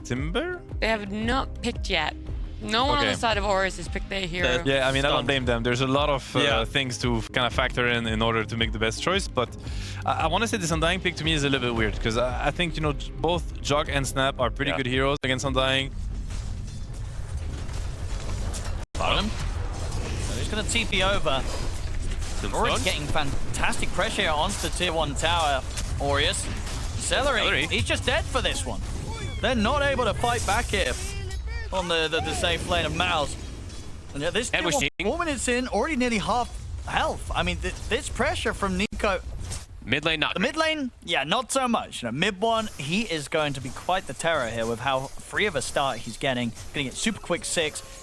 Timber? They have not picked yet. No one on the side of Aureus has picked their hero. Yeah, I mean, I don't blame them. There's a lot of things to kind of factor in order to make the best choice. But I want to say this Undying pick to me is a little bit weird because I think, you know, both Jog and Snap are pretty good heroes against Undying. Bottom. So he's going to TP over. Aureus getting fantastic pressure onto the tier 1 tower. Aureus. Celery, he's just dead for this one. They're not able to fight back here on the safe lane of MOUZ. And this tier 1, 4 minutes in, already nearly half health. I mean, this pressure from Nico. Mid lane, not the mid lane, yeah, not so much. You know, mid one, he is going to be quite the terror here with how free of a start he's getting. Getting it super quick 6.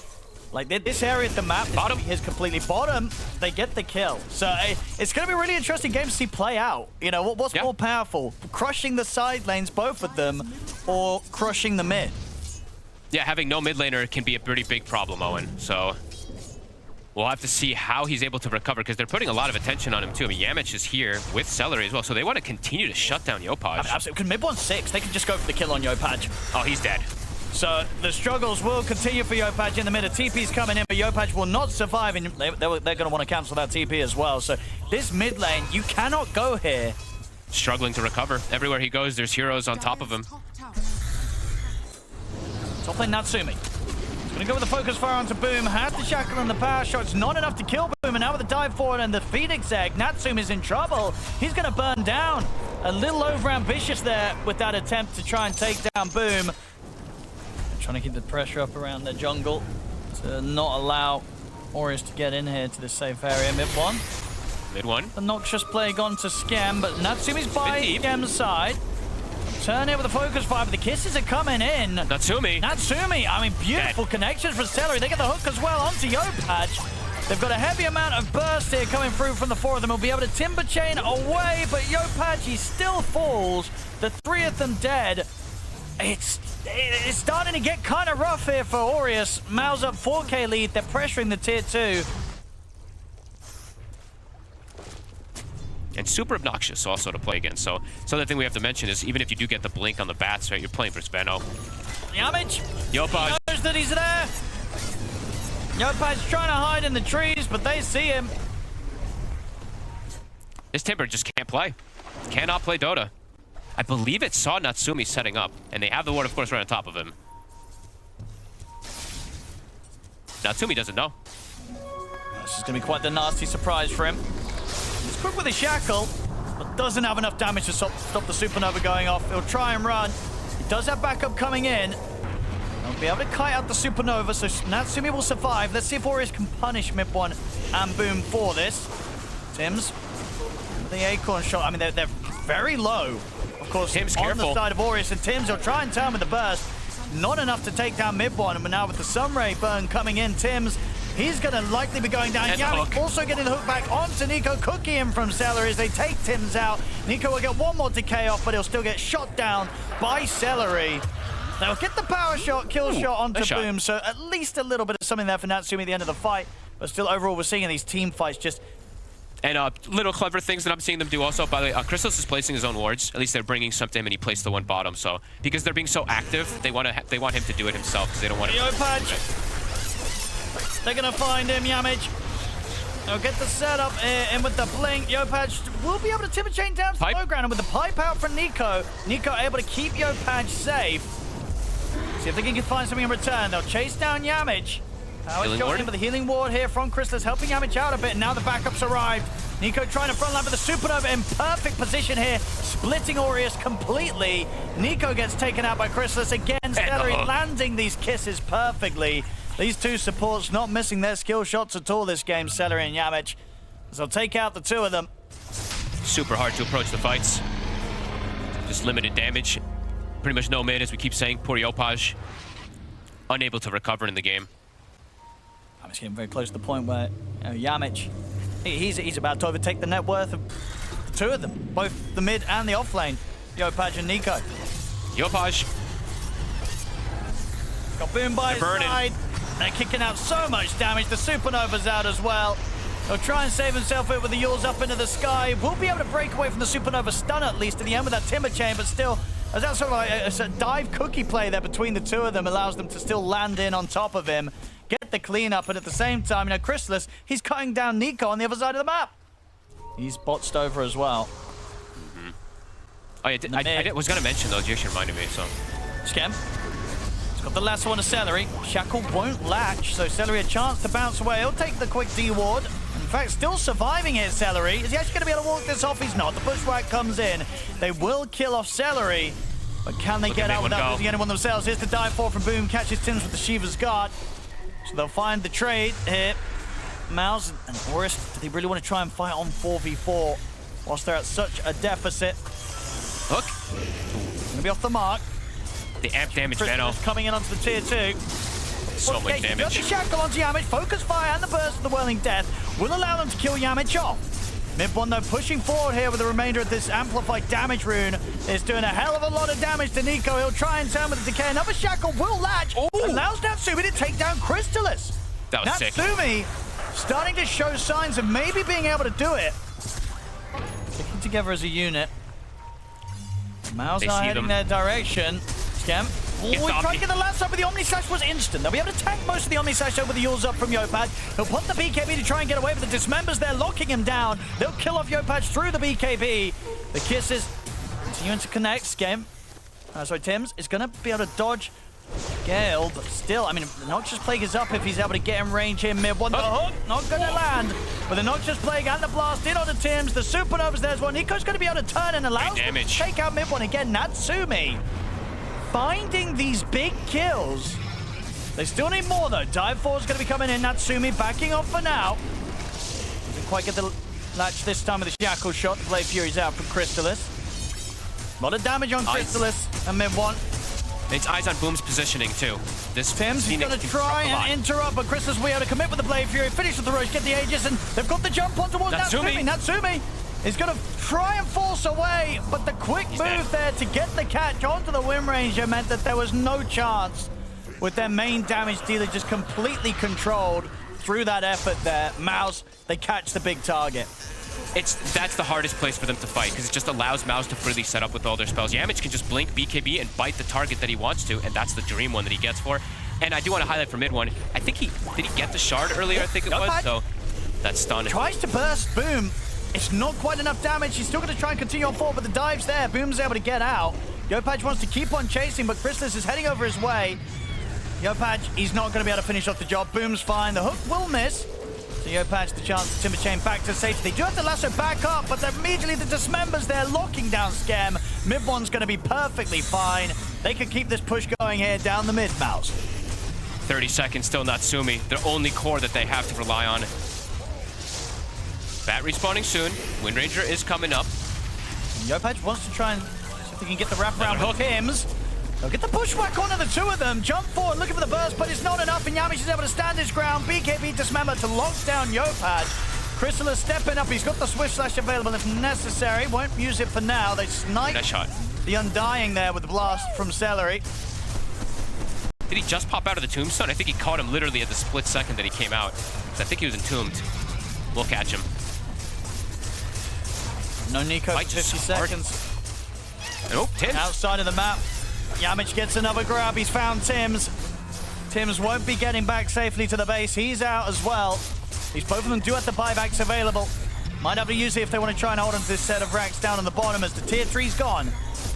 Like this area of the map is completely bottom. They get the kill. So it's going to be a really interesting game to see play out. You know, what's more powerful? Crushing the side lanes, both of them, or crushing the mid? Yeah, having no mid laner can be a pretty big problem, Owen. So we'll have to see how he's able to recover because they're putting a lot of attention on him too. I mean, Yamich is here with Celery as well, so they want to continue to shut down Yopaj. Absolutely. Because mid 1-6, they can just go for the kill on Yopaj. Oh, he's dead. So the struggles will continue for Yopaj in the mid. A TP's coming in, but Yopaj will not survive, and they're going to want to cancel that TP as well. So this mid lane, you cannot go here. Struggling to recover. Everywhere he goes, there's heroes on top of him. Top lane Natsumi. He's going to go with the focus fire onto Boom. Has the shackle and the power shot. It's not enough to kill Boom, and now with the dive forward and the Phoenix egg, Natsumi's in trouble. He's going to burn down. A little over ambitious there with that attempt to try and take down Boom. Trying to keep the pressure up around the jungle to not allow Aureus to get in here to the safe area. Mid one. Mid one. The noxious plague on to Scam, but Natsumi's by Scam's side. Turn it with a focus fire, but the kisses are coming in. Natsumi, I mean, beautiful connections for Celery. They get the hook as well onto Yopaj. They've got a heavy amount of burst here coming through from the 4 of them. Will be able to timber chain away, but Yopaj, he still falls. The 3 of them dead. It's starting to get kind of rough here for Aureus. MOUZ up 4K lead. They're pressuring the tier 2. And super obnoxious also to play against. So other thing we have to mention is even if you do get the blink on the bats, right, you're playing for Svenno. Yamich Yopaj knows that he's there. Yopaj's trying to hide in the trees, but they see him. This Timber just can't play. Cannot play Dota. I believe it saw Natsumi setting up, and they have the ward, of course, right on top of him. Natsumi doesn't know. This is going to be quite the nasty surprise for him. He's quick with a shackle, but doesn't have enough damage to stop the supernova going off. He'll try and run. He does have backup coming in. He'll be able to kite out the supernova, so Natsumi will survive. Let's see if Aureus can punish mid one and Boom for this. Tims, the acorn shot. I mean, they're very low. Of course, Tim's on careful. the side of Aureus, and Tims will try and turn with the burst. Not enough to take down mid one, but now with the Sunray burn coming in, Tims, he's going to likely be going down. Yamich also getting the hook back onto Nico, cooking him from Celery as they take Tims out. Nico will get one more decay off, but he'll still get shot down by Celery. They'll get the power shot, kill shot onto Boom, so at least a little bit of something there for Natsumi at the end of the fight. But still, overall, we're seeing in these team fights just... And little clever things that I'm seeing them do also. By the way, Crystallis is placing his own wards. At least they're bringing some to him, and he placed the one bottom. So because they're being so active, they want him to do it himself because they don't want him. Yopaj. They're gonna find him, Yamich. They'll get the setup in with the blink. Yopaj will be able to timber chain down to the low ground, and with the pipe out from Nico, Nico able to keep Yopaj safe. See if they can find something in return. They'll chase down Yamich. Power shot in with the healing ward here from Crystallis, helping Yamich out a bit, and now the backups arrived. Nico trying to frontline with the supernova in perfect position here, splitting Aureus completely. Nico gets taken out by Crystallis again. Celery landing these kisses perfectly. These two supports not missing their skill shots at all this game, Celery and Yamich. So they'll take out the 2 of them. Super hard to approach the fights. Just limited damage. Pretty much no mid, as we keep saying. Poor Yopaj. Unable to recover in the game. I'm just getting very close to the point where Yamich, he's about to overtake the net worth of the 2 of them, both the mid and the off lane, Yopaj and Nico. Yopaj. Got Boom by his side. They're kicking out so much damage. The supernova's out as well. He'll try and save himself with the Yules up into the sky. Will be able to break away from the supernova stun at least at the end with that timber chain, but still As that sort of like a dive cookie play there between the two of them allows them to still land in on top of him, get the cleanup, and at the same time, Chrysalis, he's cutting down Nico on the other side of the map. He's botched over as well. Oh, yeah, I was going to mention those. You actually reminded me, so. Skem. He's got the lasso on a Celery. Shackle won't latch, so Celery a chance to bounce away. He'll take the quick D-ward. In fact, still surviving here, Celery. Is he actually going to be able to walk this off? He's not. The bushwhack comes in. They will kill off Celery, but can they get out without losing anyone themselves? Here's the dive for from Boom. Catches Tims with the Shiva's Guard. So they'll find the trade here. MOUZ and Aureus, do they really want to try and fight on 4v4 whilst they're at such a deficit? Hook. Gonna be off the mark. The amp damage, Benno. Coming in onto the tier 2. So much damage. Got the shackle onto Yamich. Focus fire and the burst of the Whirling Death will allow them to kill Yamich off. Mid-1 though pushing forward here with the remainder of this amplified damage rune. Is doing a hell of a lot of damage to Nico. He'll try and turn with the decay. Another shackle will latch. Allows Natsumi to take down Crystalis. That was sick. Natsumi starting to show signs of maybe being able to do it. Sticking together as a unit. MOUZ are heading their direction. Skem. Oh, he tried to get the last up, but the Omni Slash was instant. They'll be able to tank most of the Omni Slash over the Yules up from Yopaj. He'll put the BKB to try and get away with the Dismembers. They're locking him down. They'll kill off Yopaj through the BKB. The kisses continuing to connect. Skem. Sorry, Tims is going to be able to dodge Gale, but still, I mean, the Noxious Plague is up if he's able to get in range here mid-1. The hook, not going to land. But the Noxious Plague and the blast in onto Tims. The Supernova's there as well. Nico's going to be able to turn and allow him to take out mid-1 again. Natsumi finding these big kills. They still need more though. Dive 4 is going to be coming in. Natsumi backing off for now. Doesn't quite get the latch this time with the shackle shot. The Blade Fury's out from Crystalis. A lot of damage on Crystalis and mid-1. It's eyes on Boom's positioning too. This Tims is going to try and interrupt, but Crystalis will be able to commit with the Blade Fury. Finish with the Roche, get the Aegis, and they've got the jump on towards Natsumi. Natsumi is going to try and force away, but the quick move there to get the catch onto the Wind Ranger meant that there was no chance with their main damage dealer just completely controlled through that effort there. MOUZ, they catch the big target. That's the hardest place for them to fight because it just allows MOUZ to freely set up with all their spells. Yamich can just blink BKB and bite the target that he wants to, and that's the dream one that he gets for. And I do want to highlight for mid-1, I think did he get the shard earlier? I think it was, so that's stun. Tries to burst Boom. It's not quite enough damage. He's still going to try and continue on forward, but the dive's there. Boom's able to get out. Yopaj wants to keep on chasing, but Crystalis is heading over his way. Yopaj, he's not going to be able to finish off the job. Boom's fine. The hook will miss. So Yopaj the chance to Timber Chain back to safety. They do have the lasso back up, but immediately the Dismembers there locking down Skem. Mid-1's going to be perfectly fine. They could keep this push going here down the mid, MOUZ. 30 seconds, still Natsumi. Their only core that they have to rely on. Bat respawning soon. Wind Ranger is coming up. Yopaj wants to try and see if they can get the wraparound with Tims. They'll get the pushback onto the two of them. Jump forward, looking for the burst, but it's not enough, and Yamich is able to stand his ground. BKB Dismember to lock down Yopaj. Crystalis stepping up. He's got the Swift Slash available if necessary. Won't use it for now. They snipe the Undying there with the blast from Celery. Did he just pop out of the tombstone? I think he caught him literally at the split second that he came out. I think he was entombed. We'll catch him. No Nico for 50 seconds. Nope, Tims. Outside of the map. Yamich gets another grab. He's found Tims. Tims won't be getting back safely to the base. He's out as well. Both of them do have the buybacks available. Might have to use it if they want to try and hold on to this set of racks down on the bottom as the tier 3's gone.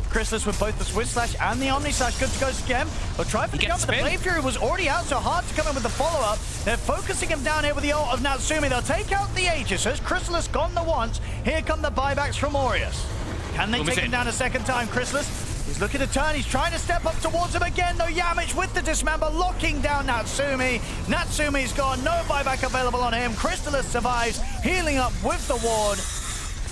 Crystalis with both the Swift Slash and the Omni Slash. Good to go, Skem. They'll try for the jump, but the Blade Fury was already out, so hard to come in with the follow-up. They're focusing him down here with the ult of Natsumi. They'll take out the Aegis. As Crystalis gone the once, here come the buybacks from Aureus. Can they take him down a second time? Crystalis, he's looking to turn. He's trying to step up towards him again, though. Yamich with the Dismember, locking down Natsumi. Natsumi's gone. No buyback available on him. Crystalis survives, healing up with the ward.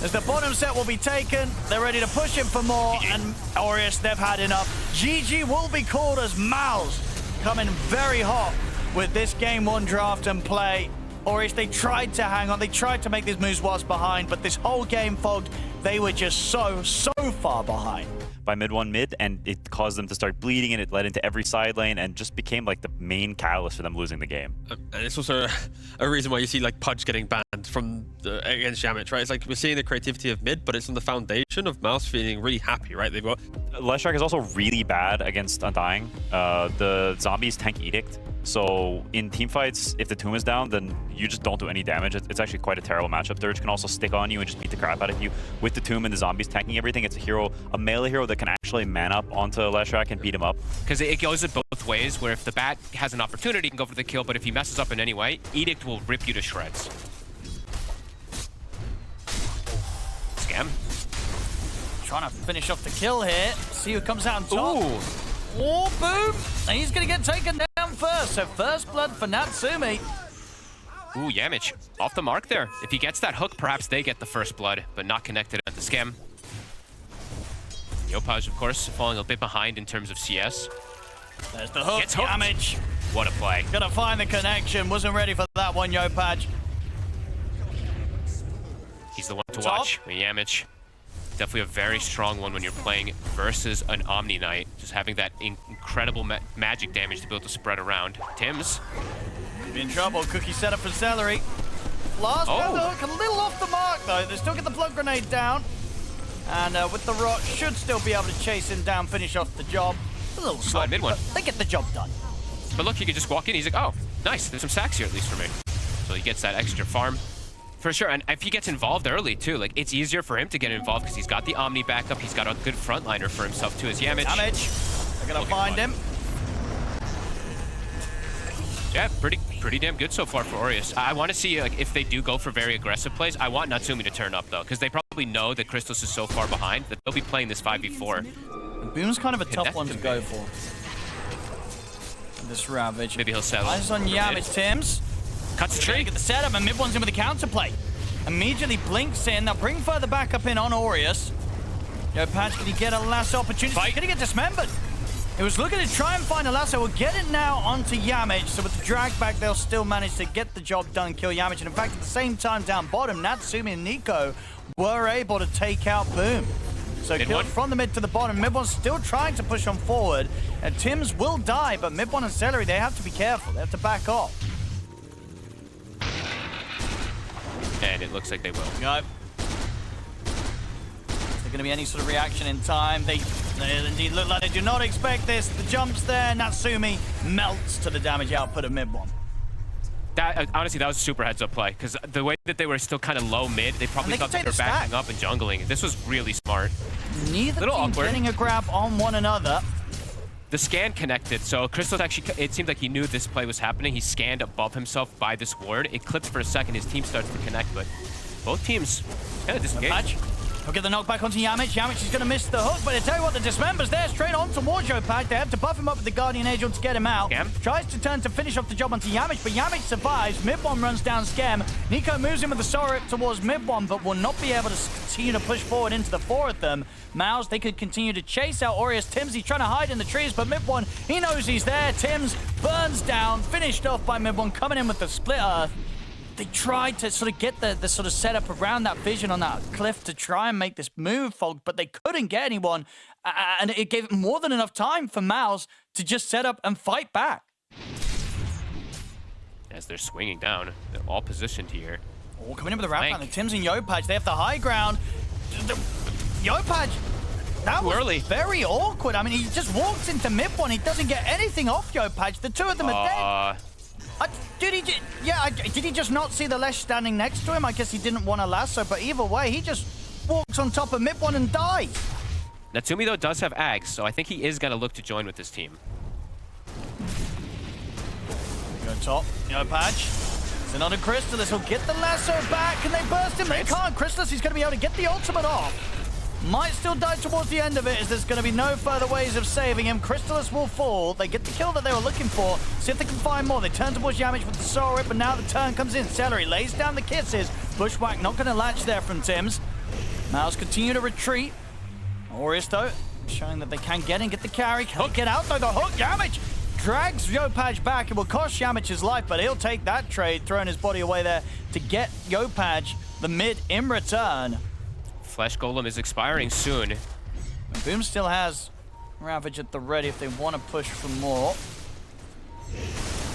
As the bottom set will be taken, they're ready to push him for more, and Aureus, they've had enough. GG will be called as MOUZ coming very hot with this Game 1 draft and play. Aureus, they tried to hang on, they tried to make these moves whilst behind, but this whole game fogged, they were just so far behind. By mid, and it caused them to start bleeding, and it led into every side lane, and just became like the main catalyst for them losing the game. And it's also a reason why you see like Pudge getting banned from against Yamich, right? It's like we're seeing the creativity of mid, but it's on the foundation combination of MOUZ feeling really happy, right? They've got Leshrac is also really bad against Undying. The zombies tank Edict. So in team fights, if the tomb is down, then you just don't do any damage. It's actually quite a terrible matchup. Dirge can also stick on you and just beat the crap out of you. With the tomb and the zombies tanking everything, it's a hero, a melee hero that can actually man up onto Leshrac and beat him up. Because it goes in both ways, where if the bat has an opportunity, he can go for the kill, but if he messes up in any way, Edict will rip you to shreds. Scam. Trying to finish off the kill here. See who comes out on top. Ooh. Oh, boom! And he's going to get taken down first. So first blood for Natsumi. Ooh, Yamich off the mark there. If he gets that hook, perhaps they get the first blood, but not connected at the Scam. Yopaj, of course, falling a bit behind in terms of CS. There's the hook. Gets hooked. Yamich. What a play. Gonna find the connection. Wasn't ready for that one, Yopaj. He's the one to Top. watch. Yamich. Definitely a very strong one when you're playing versus an Omni Knight. Just having that incredible magic damage to be able to spread around. Tim's. In trouble. Cookie set up for Celery. Last grab the hook. A little off the mark, though. They still get the plug grenade down. And with the rot, should still be able to chase him down, finish off the job. A little slow, mid one. but they get the job done. But look, he can just walk in. He's like, oh, nice. There's some sacks here, at least for me. So he gets that extra farm. For sure, and if he gets involved early, too, like, it's easier for him to get involved because he's got the Omni backup. He's got a good frontliner for himself, too, as Yamich. They're gonna find him. Yeah, pretty damn good so far for Aureus. I want to see like if they do go for very aggressive plays. I want Natsumi to turn up, though, because they probably know that Crystallis is so far behind that they'll be playing this 5v4. Boom's kind of a tough one to go for. This Ravage. Maybe he'll settle. Eyes on Yamich, Tims. Cuts the tree. Get the setup, and mid one's in with the counterplay. Immediately blinks in. They'll bring further backup in on Aureus. Yopaj, can he get a last opportunity? He's gonna get dismembered. It was looking to try and find a lasso. We'll get it now onto Yamich. So with the drag back, they'll still manage to get the job done, kill Yamich. And in fact, at the same time down bottom, Natsumi and Nico were able to take out Boom. So killed from the mid to the bottom. Mid one's still trying to push on forward. And Tims will die, but mid one and Celery, they have to be careful. They have to back off. And it looks like they will. Yep. Is there going to be any sort of reaction in time? They indeed look like they do not expect this. The jump's there. Natsumi melts to the damage output of mid one. That honestly, that was a super heads-up play because the way that they were still kind of low mid, they probably thought they were backing up and jungling. This was really smart. Neither team getting a grab on one another. The scan connected, so Crystallis actually, it seemed like he knew this play was happening. He scanned above himself by this ward. It clips for a second, his team starts to connect, but both teams kind of disengaged. He'll get the knockback onto Yamich. Yamich is going to miss the hook, but I tell you what, the dismember's there straight on towards Yopaj. They have to buff him up with the Guardian Angel to get him out. Scam. Tries to turn to finish off the job onto Yamich, but Yamich survives. Mid one runs down Scam. Nico moves in with the Soul Rip towards mid one, but will not be able to continue to push forward into the four of them. MOUZ, they could continue to chase out Aureus. Tims, he's trying to hide in the trees, but mid one, he knows he's there. Tims burns down, finished off by mid one, coming in with the split earth. They tried to sort of get the sort of setup around that vision on that cliff to try and make this move, Fog, but they couldn't get anyone, and it gave more than enough time for MOUZ to just set up and fight back. As they're swinging down, they're all positioned here. Oh, coming in with the wrap around the Tims and Yopaj, they have the high ground. Yopaj, that was very awkward. I mean, he just walks into mid one, he doesn't get anything off Yopaj. The two of them are dead. Did he just not see the Lesh standing next to him? I guess he didn't want a lasso, but either way, he just walks on top of mid one and dies. Natsumi, though, does have Ags, so I think he is going to look to join with this team. Go top, Yopaj. It's another Crystallis. He'll get the lasso back. Can they burst him? They can't. Crystallis, he's going to be able to get the ultimate off. Might still die towards the end of it, as there's going to be no further ways of saving him. Crystallis will fall. They get the kill that they were looking for. See if they can find more. They turn towards Yamich with the Soul Rip, but now the turn comes in. Celery lays down the kisses. Bushwhack not going to latch there from Tims. MOUZ continue to retreat. Aureus, though, showing that they can get in, get the carry. Can't get out, though. The hook, Yamich drags Yopaj back. It will cost Yamich his life, but he'll take that trade, throwing his body away there to get Yopaj the mid in return. Flesh Golem is expiring soon. Boom still has Ravage at the ready if they want to push for more.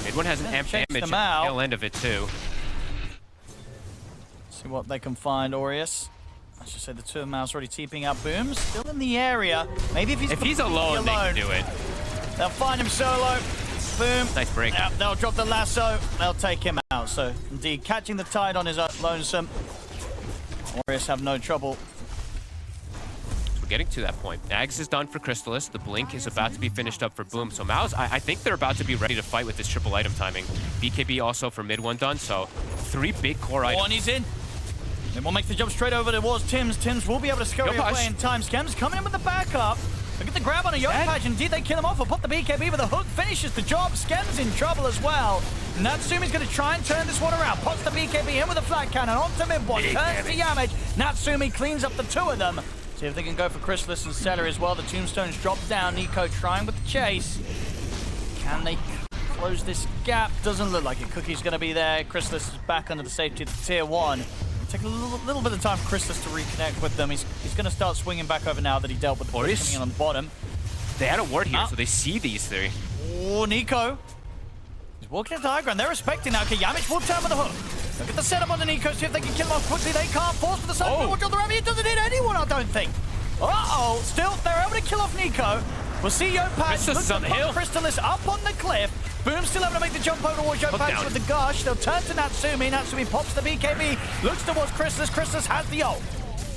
Mid one has an amp damage at the tail end of it too. See what they can find, Aureus. Let's just say the two of MOUZ already TPing out. Boom, still in the area. Maybe if he's alone, they can do it. They'll find him solo. Boom. Nice break. Yeah, they'll drop the lasso. They'll take him out. So, indeed, catching the tide on his own lonesome. Aureus have no trouble. We're getting to that point. Nags is done for Crystallis. The Blink is about to be finished up for Boom. So MOUZ, I think they're about to be ready to fight with this triple item timing. BKB also for mid one done. So 3 big core items. One, he's in. They will make the jump straight over towards Tims. Tims will be able to scurry away in time. Skem's coming in with the backup. Look at the grab on a Yopaj. Indeed, they kill him off. Will put the BKB with a hook. Finishes the job. Skem's in trouble as well. Natsumi's going to try and turn this one around. Puts the BKB in with a flat cannon onto mid one. Turns to Yamage. Natsumi cleans up the two of them. See if they can go for Crystallis and Celery as well. The tombstones drop down. Nico trying with the chase. Can they close this gap? Doesn't look like it. Cookie's going to be there. Crystallis is back under the safety of the tier 1. Take a little bit of time for Crystallis to reconnect with them. He's going to start swinging back over now that he dealt with the Aureus coming in on the bottom. They had a ward here, so they see these three. Oh, Nico. He's walking into the high ground. They're respecting now. Okay, Yamich will turn with the hook. Look at the setup on the Nico. See if they can kill him off quickly. They can't force for the side. Watch on the Rami. It doesn't hit anyone, I don't think. Uh-oh. Still, they're able to kill off Nico. We'll see Yopaj look to put Crystallis up on the cliff. Boom still able to make the jump over towards Yopaj with the gush. They'll turn to Natsumi. Natsumi pops the BKB. Looks towards Crystallis. Crystallis has the ult.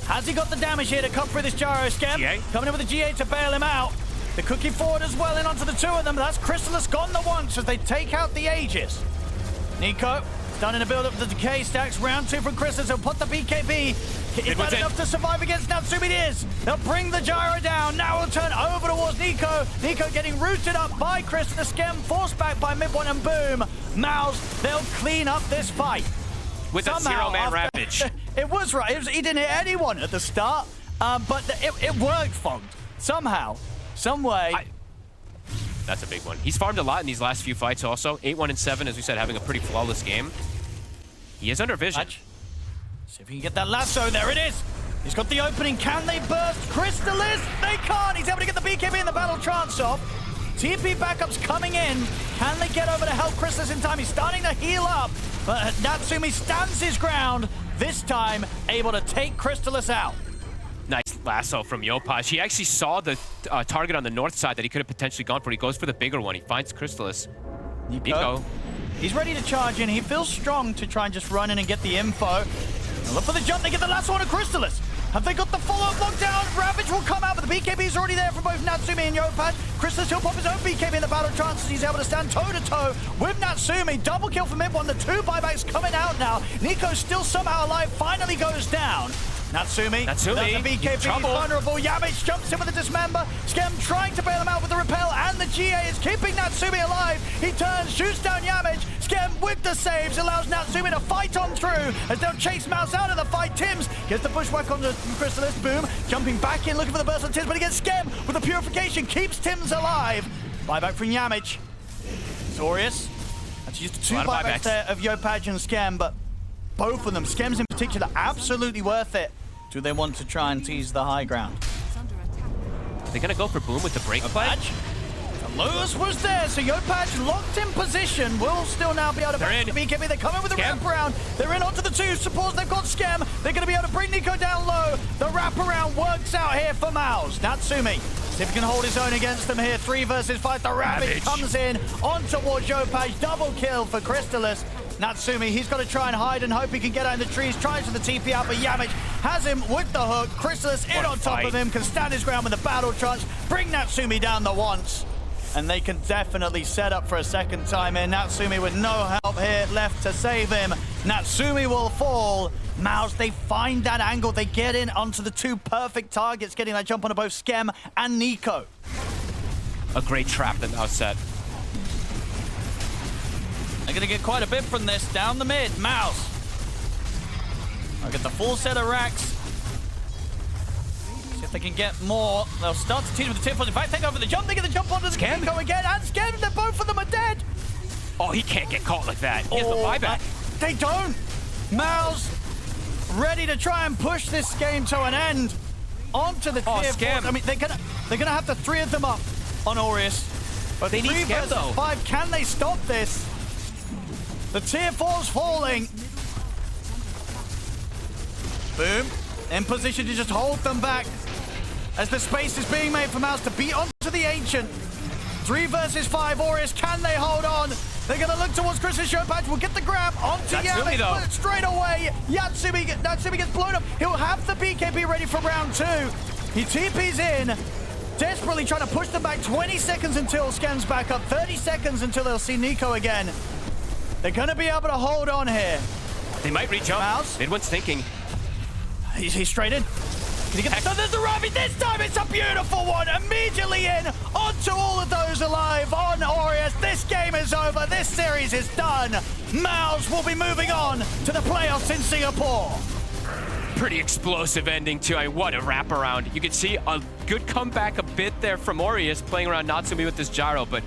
Has he got the damage here to come through this gyro Skem? Coming in with the GA to bail him out. The Cookie forward as well in onto the two of them. That's Crystallis gone the once as they take out the Aegis. Nico starting to build up the decay stacks. Round 2 from Crystallis. He'll put the BKB. Is that enough to survive against Natsumi? It is. They'll bring the gyro down. Now we'll turn over towards Nico. Nico getting rooted up by Crystallis. Skem forced back by mid one and Boom. MOUZ, they'll clean up this fight. With a 0-man Ravage. It was right. He didn't hit anyone at the start, but it worked, Fong. Somehow, some way. That's a big one. He's farmed a lot in these last few fights also. 8-1 and 7, as we said, having a pretty flawless game. He is under vision. See if he can get that lasso. There it is. He's got the opening. Can they burst Crystallis? They can't. He's able to get the BKB and the battle trance off. TP backups coming in. Can they get over to help Crystallis in time? He's starting to heal up. But Natsumi stands his ground. This time, able to take Crystallis out. Nice lasso from Yopaj. He actually saw the target on the north side that he could have potentially gone for. He goes for the bigger one. He finds Crystallis. Nico. He's ready to charge in. He feels strong to try and just run in and get the info. And look for the jump. They get the lasso on Crystallis. Have they got the follow-up lockdown? Ravage will come out, but the BKB is already there for both Natsumi and Yopaj. Crystallis will pop his own BKB in the battle trance as he's able to stand toe-to-toe with Natsumi. Double kill from mid one. The 2 buybacks coming out now. Nico still somehow alive. Finally goes down. Natsumi. That's the BKB. He's vulnerable. Yamich jumps in with the dismember. Skem trying to bail him out with the repel, and the GA is keeping Natsumi alive. He turns, shoots down Yamich. Skem with the saves allows Natsumi to fight on through as they'll chase MOUZ out of the fight. Tims gets the pushback on the Crystallis. Boom. Jumping back in, looking for the burst on Tims, but he gets Skem with the purification. Keeps Tims alive. Buyback from Yamich. Aureus. That's just 2 buybacks there of Yopaj and Skem, but both of them, Skem's in particular, absolutely worth it. Do they want to try and tease the high ground? Are they going to go for Boom with the break pledge? Lewis was there, so Yopaj locked in position. Will still now be able to back the BKB. They're coming with the wraparound. They're in onto the 2 supports. They've got Skem. They're going to be able to bring Nico down low. The wraparound works out here for MOUZ. Natsumi, see if he can hold his own against them here. 3 versus 5. The Ravage comes in on towards Yopaj. Double kill for Crystallis. Natsumi, he's got to try and hide and hope he can get out in the trees. Tries for the TP out, but Yamich has him with the hook. Crystallis in on top of him, can stand his ground with the battle trance. Bring Natsumi down the once. And they can definitely set up for a second time in. Natsumi with no help here left to save him. Natsumi will fall. MOUZ, they find that angle. They get in onto the 2 perfect targets, getting that jump onto both Skem and Nico. A great trap that MOUZ set. They're going to get quite a bit from this. Down the mid, MOUZ. I'll get the full set of racks. See if they can get more. They'll start to team with the tip. In fact, take over the jump. They get the jump onto the Nico again. And Skem, both of them are dead. Oh, he can't get caught like that. He has the buyback. They don't. MOUZ ready to try and push this game to an end. Onto the tier 4. I mean, they're gonna have the 3 of them up on Aureus. But they need Skem, though. 5. Can they stop this? The tier 4's falling. Boom. in position to just hold them back as the space is being made for MOUZ to beat onto the Ancient. 3 versus 5, Aureus, can they hold on? They're going to look towards Chris's show patch. Will get the grab onto Yatsumi, but straight away, Natsumi gets blown up. He'll have the BKB ready for round 2. He TP's in, desperately trying to push them back. 20 seconds until scans back up, 30 seconds until they'll see Nico again. They're going to be able to hold on here. They might reach up. MOUZ. Mid-one's thinking. He's straight in. Can he get the there's the Ravi. This time it's a beautiful one. Immediately in onto all of those alive on Aureus. This game is over. This series is done. MOUZ will be moving on to the playoffs in Singapore. Pretty explosive ending too. I mean, what a wraparound. You can see a good comeback a bit there from Aureus playing around Natsumi with this gyro, but